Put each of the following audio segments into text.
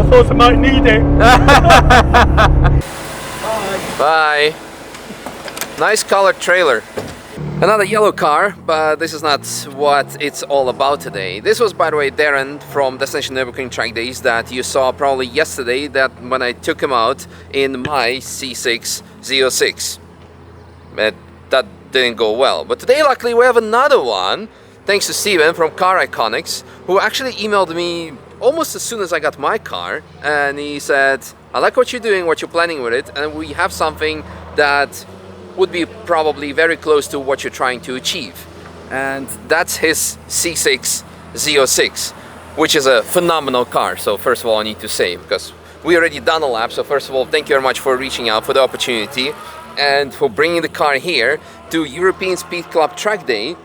thought I might need it. Bye. Nice colored trailer. Another yellow car, but this is not what it's all about today. This was, by the way, Darren from Destination Nürburgring track days that you saw probably yesterday, that when I took him out in my C6 Z06. That didn't go well. But today, luckily, we have another one, thanks to Steven from Car Iconics, who actually emailed me almost as soon as I got my car, and he said, I like what you're doing, what you're planning with it, and we have something that would be probably very close to what you're trying to achieve. And that's his C6 Z06, which is a phenomenal car. So first of all, I need to say, because we already done a lap, so first of all, thank you very much for reaching out, for the opportunity, and for bringing the car here to European Speed Club track day,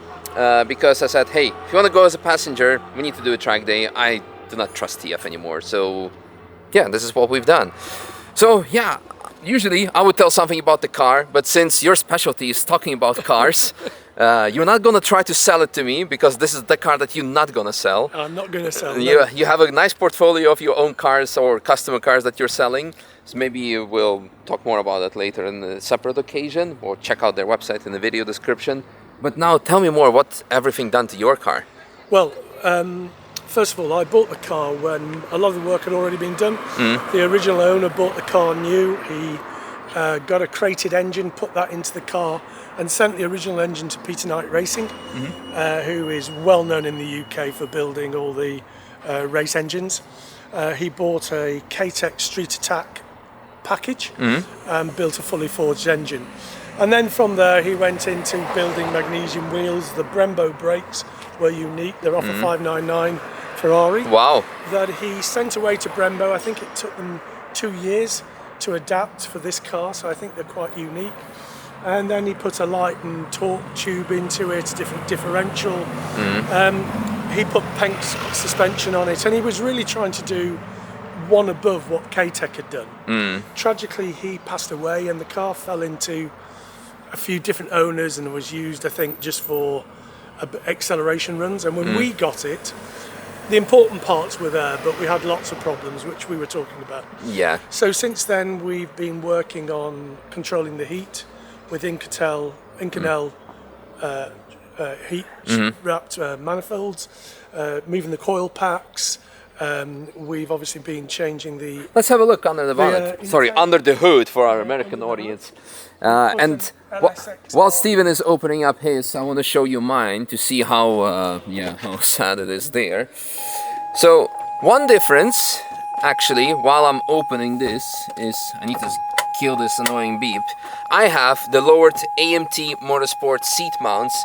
because I said, hey, if you want to go as a passenger, we need to do a track day. I do not trust TF anymore, so yeah, this is what we've done. So yeah, usually I would tell something about the car, but since your specialty is talking about cars, you're not gonna try to sell it to me, because this is the car that you're not gonna sell. I'm not gonna sell. You have a nice portfolio of your own cars or customer cars that you're selling, so maybe we'll talk more about that later in a separate occasion, or check out their website in the video description. But now tell me more, what's everything done to your car? Well, first of all, I bought the car when a lot of the work had already been done. The original owner bought the car new. He got a crated engine, put that into the car, and sent the original engine to Peter Knight Racing, who is well known in the UK for building all the race engines. He bought a Katech Street Attack package and built a fully forged engine. And then from there he went into building magnesium wheels. The Brembo brakes were unique. They're off a 599 Ferrari. Wow. That he sent away to Brembo. I think it took them 2 years to adapt for this car, so I think they're quite unique. And then he put a light and torque tube into it, different differential. He put Penske suspension on it, and he was really trying to do one above what Katech had done. Tragically, he passed away, and the car fell into a few different owners and was used, I think, just for acceleration runs. And when we got it, the important parts were there, but we had lots of problems, which we were talking about. Yeah. So since then, we've been working on controlling the heat with Inconel heat-wrapped manifolds, moving the coil packs. We've obviously been changing the... Let's have a look under the bonnet. Sorry, under the hood for our American audience. And while Steven is opening up his, I want to show you mine to see how how sad it is there. So one difference, actually, while I'm opening this, is I need to kill this annoying beep. I have the lowered AMT Motorsport seat mounts,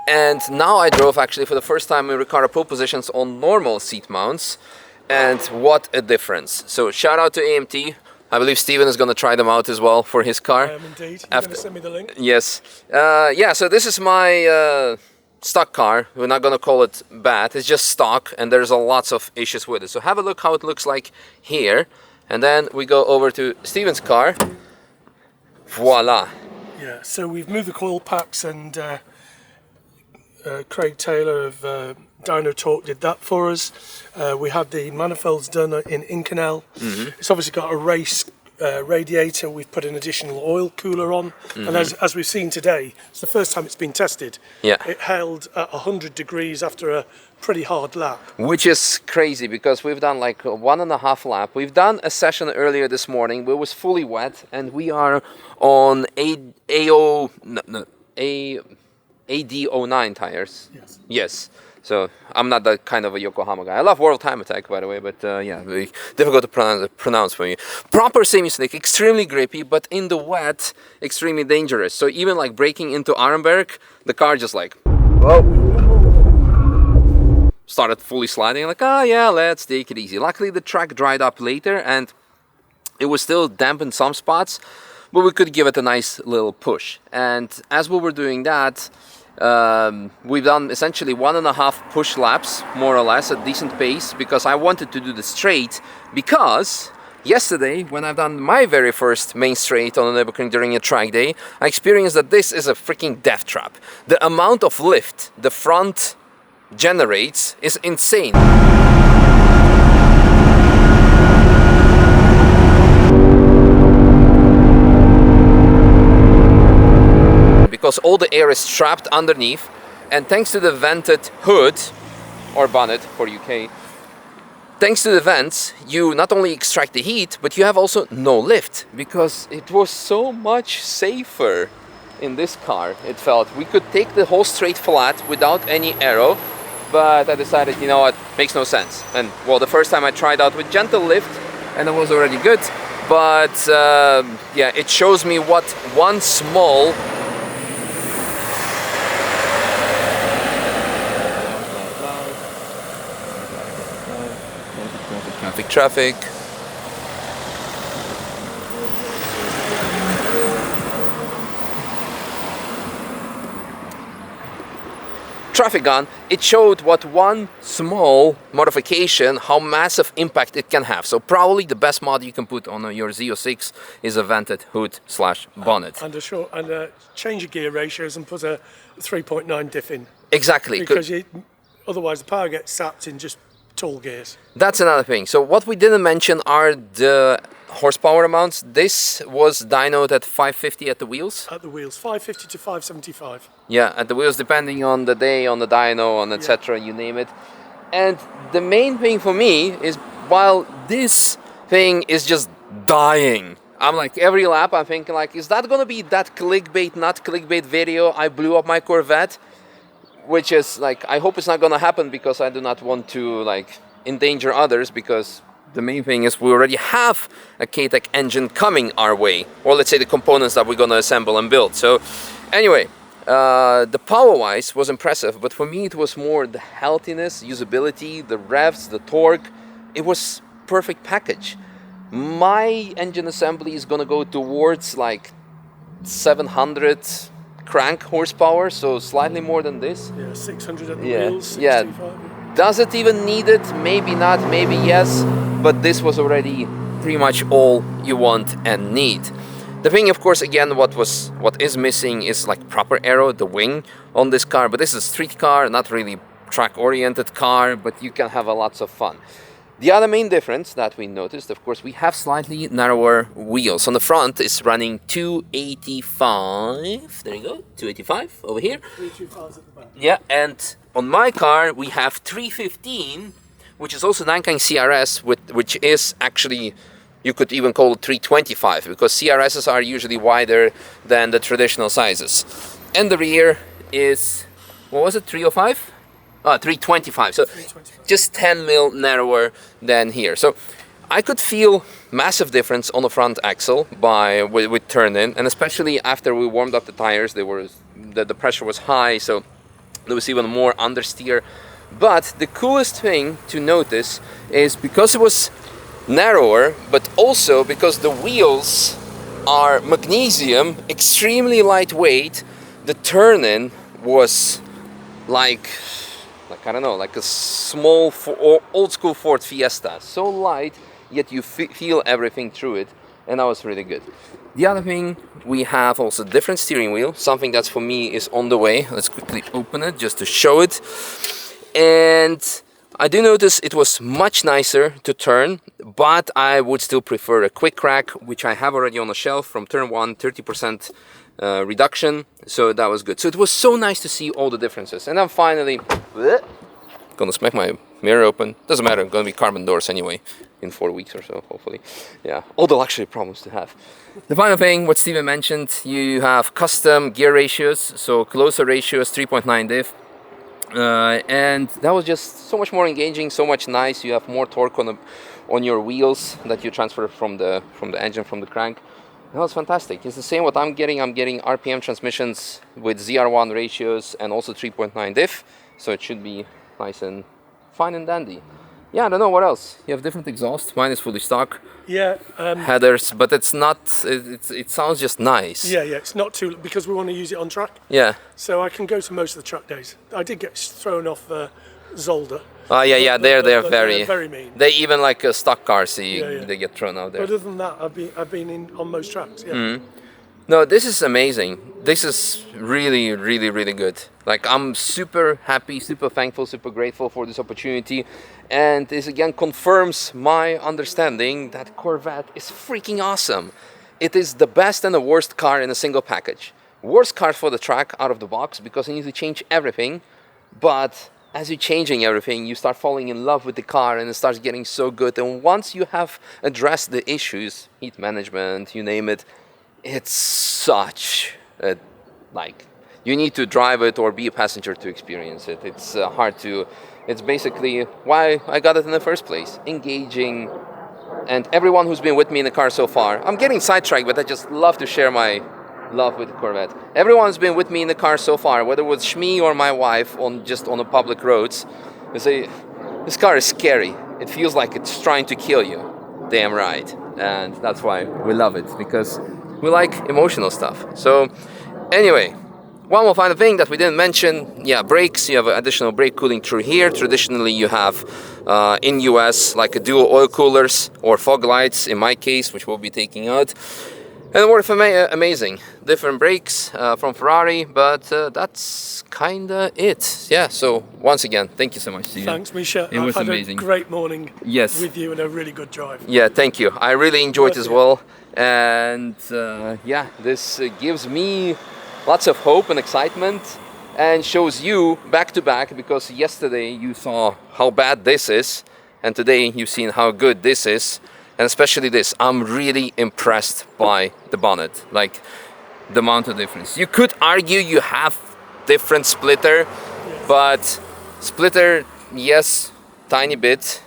and now I drove actually for the first time in Recaro pole positions on normal seat mounts, and what a difference. So shout out to AMT. I believe Steven is going to try them out as well for his car. I am indeed. You're going to send me the link? Yes. Yeah, so this is my stock car. We're not going to call it bad. It's just stock, and there's lots of issues with it. So have a look how it looks like here. And then we go over to Steven's car. Voila. Yeah, so we've moved the coil packs, and Craig Taylor of Dyno Talk did that for us. We had the manifolds done in Inconel. It's obviously got a race radiator. We've put an additional oil cooler on, and as we've seen today, it's the first time it's been tested. Yeah. It held at 100 degrees after a pretty hard lap. Which is crazy, because we've done like 1.5 lap. We've done a session earlier this morning where it was fully wet, and we are on AD09 tires. Yes. Yes. So I'm not that kind of a Yokohama guy. I love World Time Attack, by the way, but yeah, very difficult to pronounce for me. Proper semi-slick, extremely grippy, but in the wet, extremely dangerous. So even like braking into Arenberg, the car just like, whoa, started fully sliding. Like, oh yeah, let's take it easy. Luckily, the track dried up later, and it was still damp in some spots, but we could give it a nice little push. And as we were doing that, we've done essentially 1.5 push laps, more or less, at decent pace, because I wanted to do the straight, because yesterday, when I've done my very first main straight on the Nürburgring during a track day, I experienced that this is a freaking death trap. The amount of lift the front generates is insane. because all the air is trapped underneath, and thanks to the vented hood, or bonnet for UK, thanks to the vents, you not only extract the heat, but you have also no lift, because it was so much safer in this car. It felt we could take the whole straight flat without any aero, but I decided, you know what, makes no sense. And well, the first time I tried out with gentle lift, and it was already good, but yeah, it shows me what one small traffic. Traffic gun, it showed what one small modification, how massive impact it can have. So probably the best mod you can put on your Z06 is a vented hood / bonnet. And change your gear ratios and put a 3.9 diff in. Exactly. Because otherwise the power gets sapped in just tall gears. That's another thing. So what we didn't mention are the horsepower amounts. This was dynoed at 550 at the wheels. At the wheels, 550 to 575. Yeah, at the wheels, depending on the day, on the dyno, on etc., you name it. And the main thing for me is, while this thing is just dying, I'm like, every lap I'm thinking like, is that gonna be that clickbait, not clickbait video, I blew up my Corvette? Which is like, I hope it's not gonna happen, because I do not want to like endanger others, because the main thing is we already have a Katech engine coming our way, or let's say the components that we're gonna assemble and build. So anyway, the power-wise was impressive, but for me it was more the healthiness, usability, the revs, the torque. It was perfect package. My engine assembly is gonna go towards like 700 crank horsepower, so slightly more than this. Yeah, 600 at the wheels, 625. Yeah. Does it even need it? Maybe not, maybe yes, but this was already pretty much all you want and need. The thing, of course, again, what is missing is like proper aero, the wing on this car, but this is a street car, not really track-oriented car, but you can have lots of fun. The other main difference that we noticed, of course, we have slightly narrower wheels. On the front, it's running 285. There you go, 285 over here. 325 at the back. Yeah, and on my car, we have 315, which is also 9-kind CRS, which is actually, you could even call it 325, because CRSs are usually wider than the traditional sizes. And the rear is, what was it, 305? 325, so 325. Just 10 mil narrower than here. So I could feel massive difference on the front axle with turn-in, and especially after we warmed up the tires, the pressure was high, so there was even more understeer. But the coolest thing to notice is, because it was narrower, but also because the wheels are magnesium, extremely lightweight, the turn-in was like I don't know, like a small old school Ford Fiesta. So light, yet you feel everything through it, and that was really good. The other thing, we have also different steering wheel, something that for me is on the way. Let's quickly open it just to show it. And I do notice it was much nicer to turn, but I would still prefer a quick crack, which I have already on the shelf from turn 1, 30% reduction, so that was good. So it was so nice to see all the differences. And then finally, gonna smack my mirror open. Doesn't matter, gonna be carbon doors anyway in 4 weeks or so, hopefully. Yeah, all the luxury problems to have. The final thing, what Steven mentioned, you have custom gear ratios, so closer ratios, 3.9 diff. And that was just so much more engaging, so much nice. You have more torque on your wheels that you transfer from the engine, from the crank. That was fantastic. It's the same what I'm getting. I'm getting RPM transmissions with ZR1 ratios and also 3.9 diff, so it should be nice and fine and dandy. Yeah, I don't know what else. You have different exhaust. Mine is fully stock. Yeah. Headers, but it's not. It sounds just nice. Yeah, it's not too, because we want to use it on track. Yeah. So I can go to most of the track days. I did get thrown off Zolder. Oh yeah, they're very mean. They even like a stock car, see, they get thrown out there. But other than that, I've been in on most tracks. Yeah. Mm-hmm. No, this is amazing. This is really, really, really good. Like, I'm super happy, super thankful, super grateful for this opportunity. And this again confirms my understanding that Corvette is freaking awesome. It is the best and the worst car in a single package. worst car for the track out of the box because you need to change everything. But as you're changing everything, you start falling in love with the car and it starts getting so good. And once you have addressed the issues, heat management, you name it, it's such a, like, you need to drive it or be a passenger to experience it. It's hard to, it's basically why I got it in the first place. Engaging. And everyone who's been with me in the car so far, I'm getting sidetracked, but I just love to share my love with the Corvette. Everyone's been with me in the car so far, whether it was Shmi or my wife on the public roads. They say, this car is scary. It feels like it's trying to kill you. Damn right. And that's why we love it, because we like emotional stuff. So anyway, one more final thing that we didn't mention, yeah, brakes. You have additional brake cooling through here. Traditionally you have in US like a dual oil coolers or fog lights in my case, which we'll be taking out. And it worked amazing. Different brakes from Ferrari, but that's kinda it. Yeah, so once again, thank you so much, Steven. Thanks, Misha. It was I've had amazing. a great morning Yes. with you and a really good drive. Yeah, thank you. I really enjoyed it as well. And yeah, this gives me lots of hope and excitement and shows you back to back, because yesterday you saw how bad this is and today you've seen how good this is. And especially this, I'm really impressed by the bonnet, like the amount of difference. You could argue you have different splitter, but splitter, yes, tiny bit.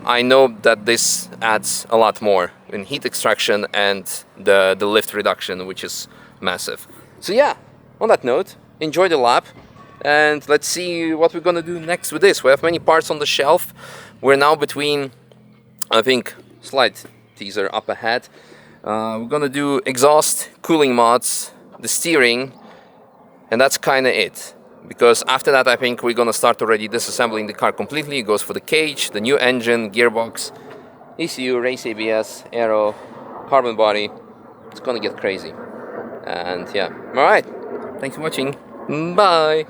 I know that this adds a lot more in heat extraction and the lift reduction, which is massive. So yeah, on that note, enjoy the lap and let's see what we're gonna do next with this. We have many parts on the shelf. We're now between, I think, slight teaser up ahead. We're gonna do exhaust, cooling mods, the steering, and that's kinda it. Because after that, I think we're gonna start already disassembling the car completely. It goes for the cage, the new engine, gearbox, ECU, race ABS, aero, carbon body. It's gonna get crazy. And yeah, alright, thanks for watching, bye!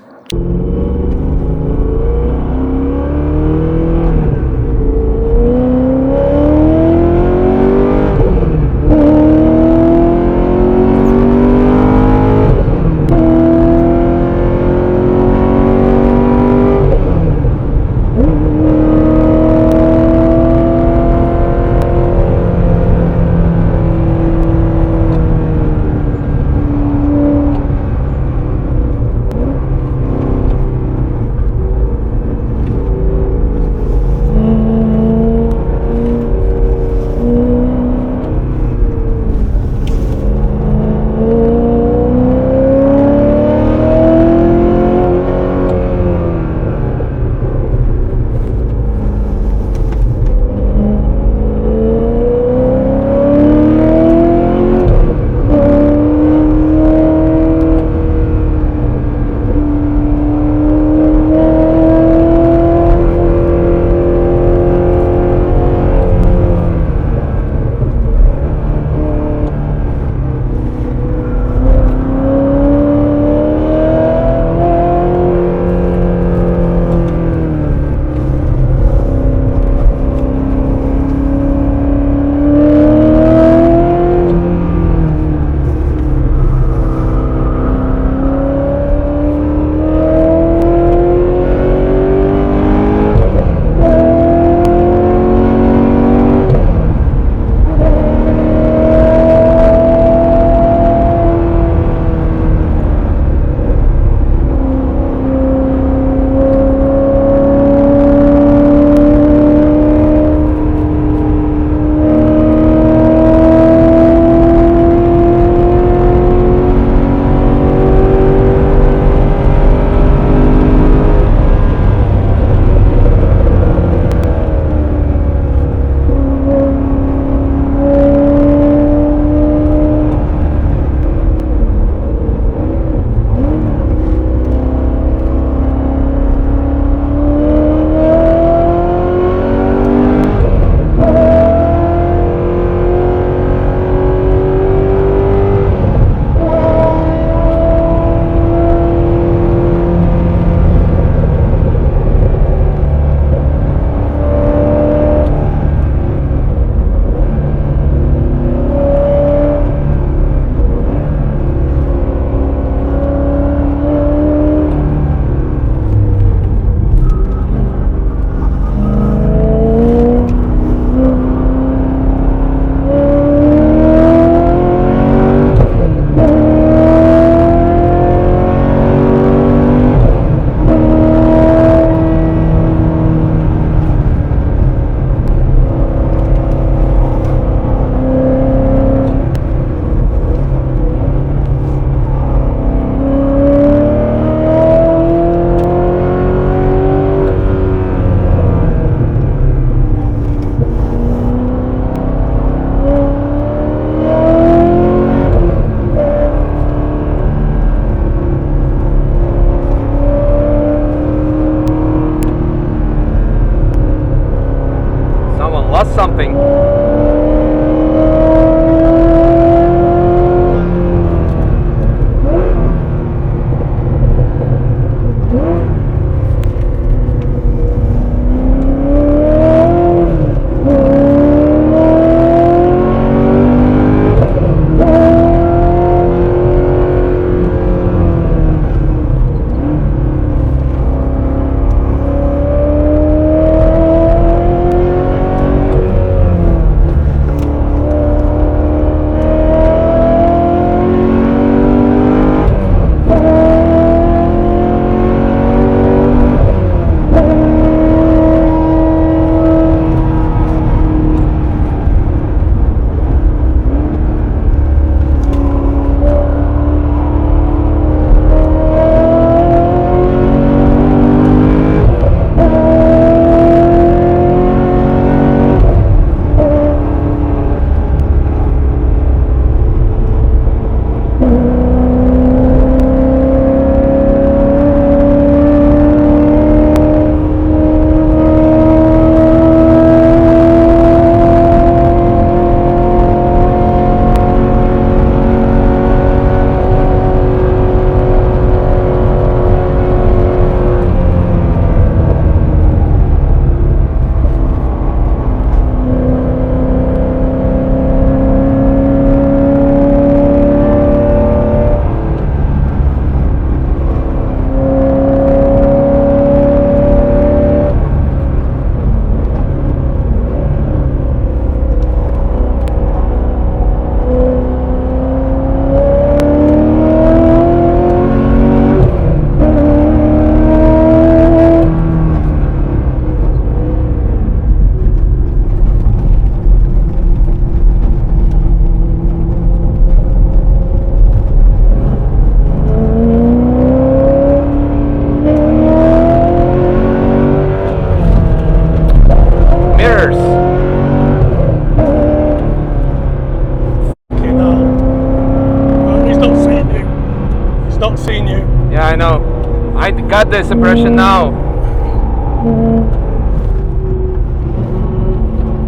Yeah, I know. I got this impression now.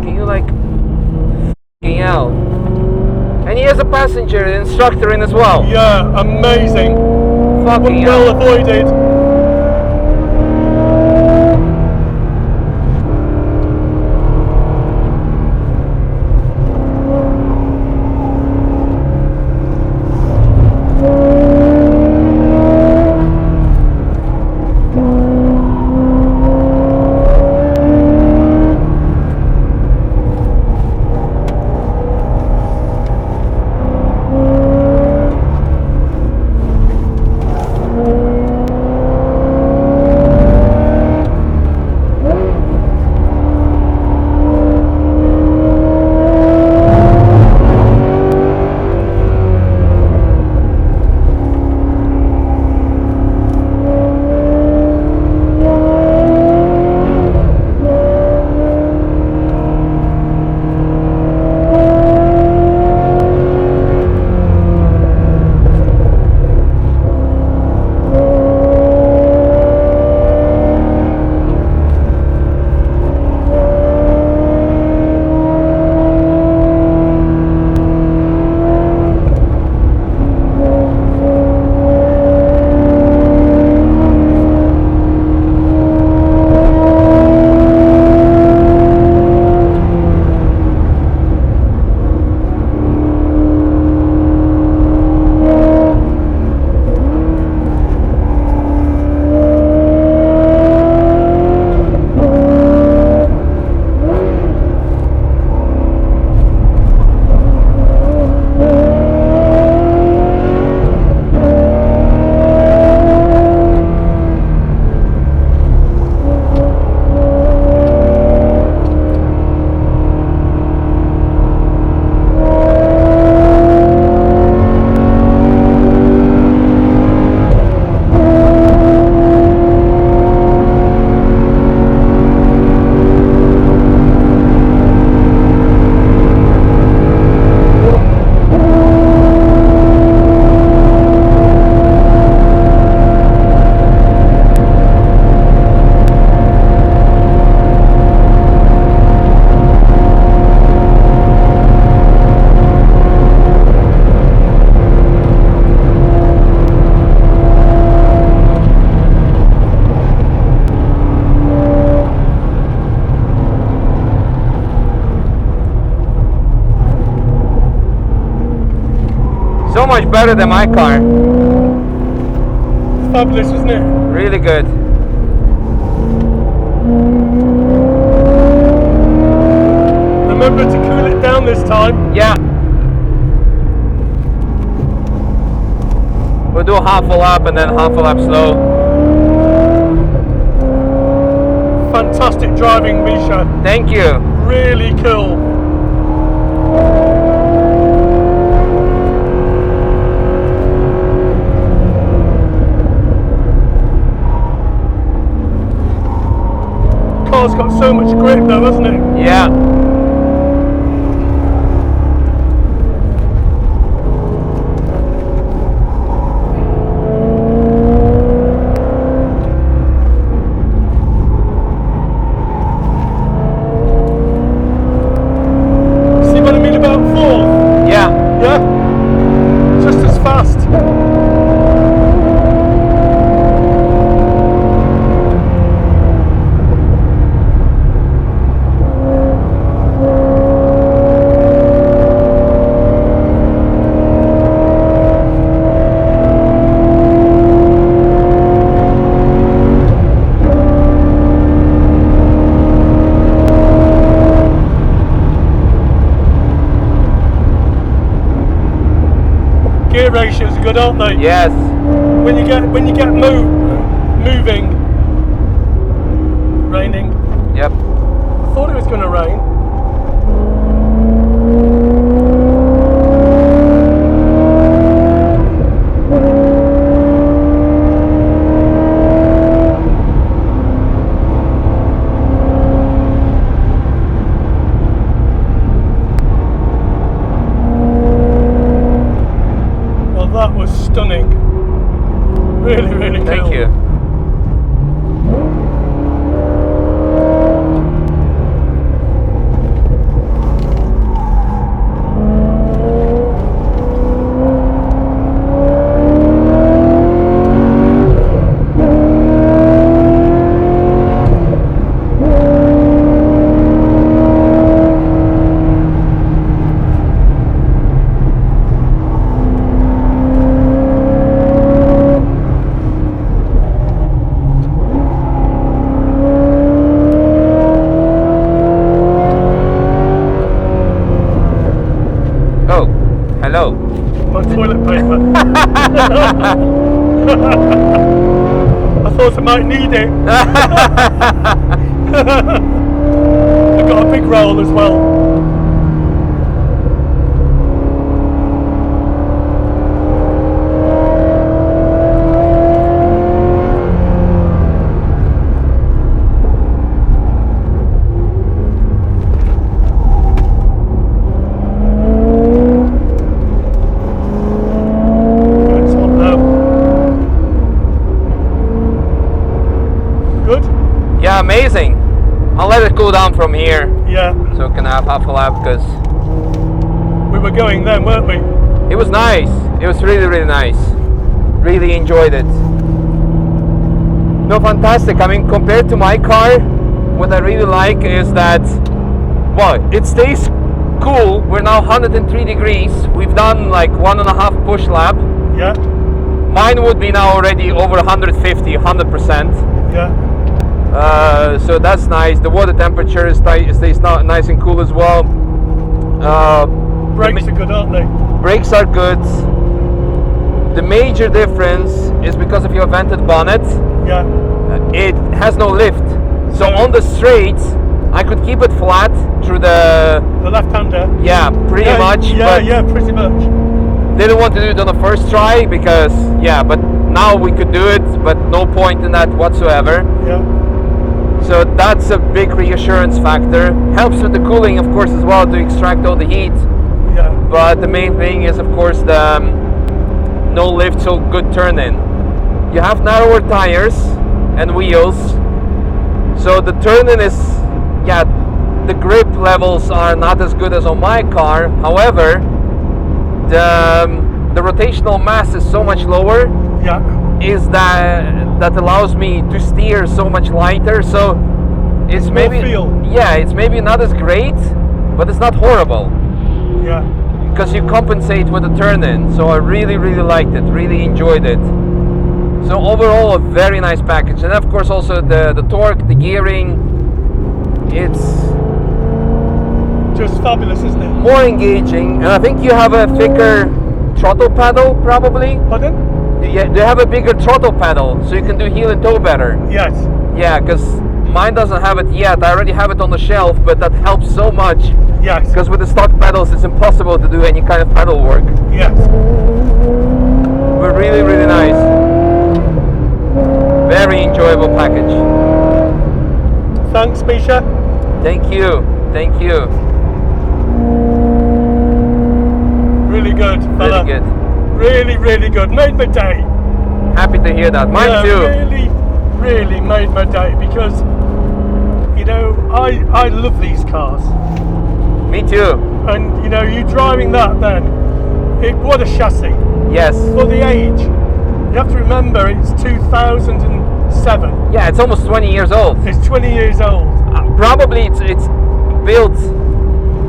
Can you like f***ing hell? And he has a passenger instructor in as well. Yeah, amazing. Fucking well hell. avoided. So much better than my car. Fabulous, isn't it? Really good. Remember to cool it down this time. Yeah. We'll do half a lap and then half a lap slow. Fantastic driving, Misha. Thank you. Really cool. Car's got so much grip though, hasn't it? Yeah. See what I mean about fourth? Yeah. Yeah? Just as fast. Gear ratios are good, aren't they? Yes. When you get moving, raining. Yep. I thought it was going to rain. Well, that was stunning. Really really, really cool. Thank you. Hello. My toilet paper. I thought I might need it. I've got a big roll as well. Yeah, amazing. I'll let it cool down from here. Yeah. So we can have half a lap because we were going then, weren't we? It was nice. It was really, really nice. Really enjoyed it. No, fantastic. I mean, compared to my car, what I really like is that, well, it stays cool. We're now 103 degrees. We've done like 1.5 push lap. Yeah. Mine would be now already over 150, 100%. Yeah. So that's nice. The water temperature stays nice and cool as well. Brakes are good, aren't they? Brakes are good. The major difference is because of your vented bonnet. Yeah. It has no lift. So on the straight, I could keep it flat through the left-hander. Yeah, pretty much. Yeah, pretty much. Didn't want to do it on the first try because, yeah, but now we could do it, but no point in that whatsoever. Yeah. So that's a big reassurance factor. Helps with the cooling, of course, as well, to extract all the heat. Yeah. But the main thing is, of course, the no lift, so good turn in. You have narrower tires and wheels, so the turn in is, yeah, the grip levels are not as good as on my car. However, the rotational mass is so much lower. Yeah. Is that allows me to steer so much lighter, so it's maybe it's maybe not as great, but it's not horrible. Yeah. Because you compensate with the turn in. So I really, really liked it, really enjoyed it. So overall, a very nice package. And of course also the torque, the gearing, it's just fabulous, isn't it? More engaging, and I think you have a thicker throttle pedal, probably. Pardon? Yeah, they have a bigger throttle pedal, so you can do heel and toe better. Yes. Yeah, because mine doesn't have it yet. I already have it on the shelf, but that helps so much. Yes. Because with the stock pedals, it's impossible to do any kind of pedal work. Yes. But really, really nice. Very enjoyable package. Thanks, Misha. Thank you. Thank you. Really good, fella. Really good. Really, really good. Made my day. Happy to hear that. Mine too. Really, really made my day because, you know, I love these cars. Me too. And, you know, you driving that then, what a chassis. Yes. For the age. You have to remember it's 2007. Yeah, it's almost 20 years old. It's 20 years old. Probably it's built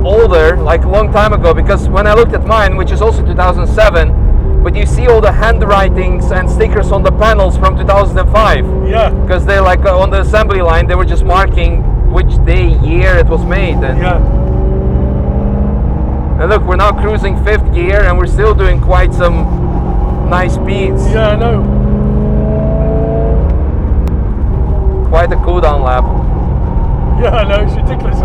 older, like a long time ago, because when I looked at mine, which is also 2007, but you see all the handwritings and stickers on the panels from 2005. Yeah. Because they're like on the assembly line, they were just marking which day, year it was made. And yeah. And look, we're now cruising 5th gear and we're still doing quite some nice speeds. Yeah, I know. Quite a cooldown lap. Yeah, I know, it's ridiculous,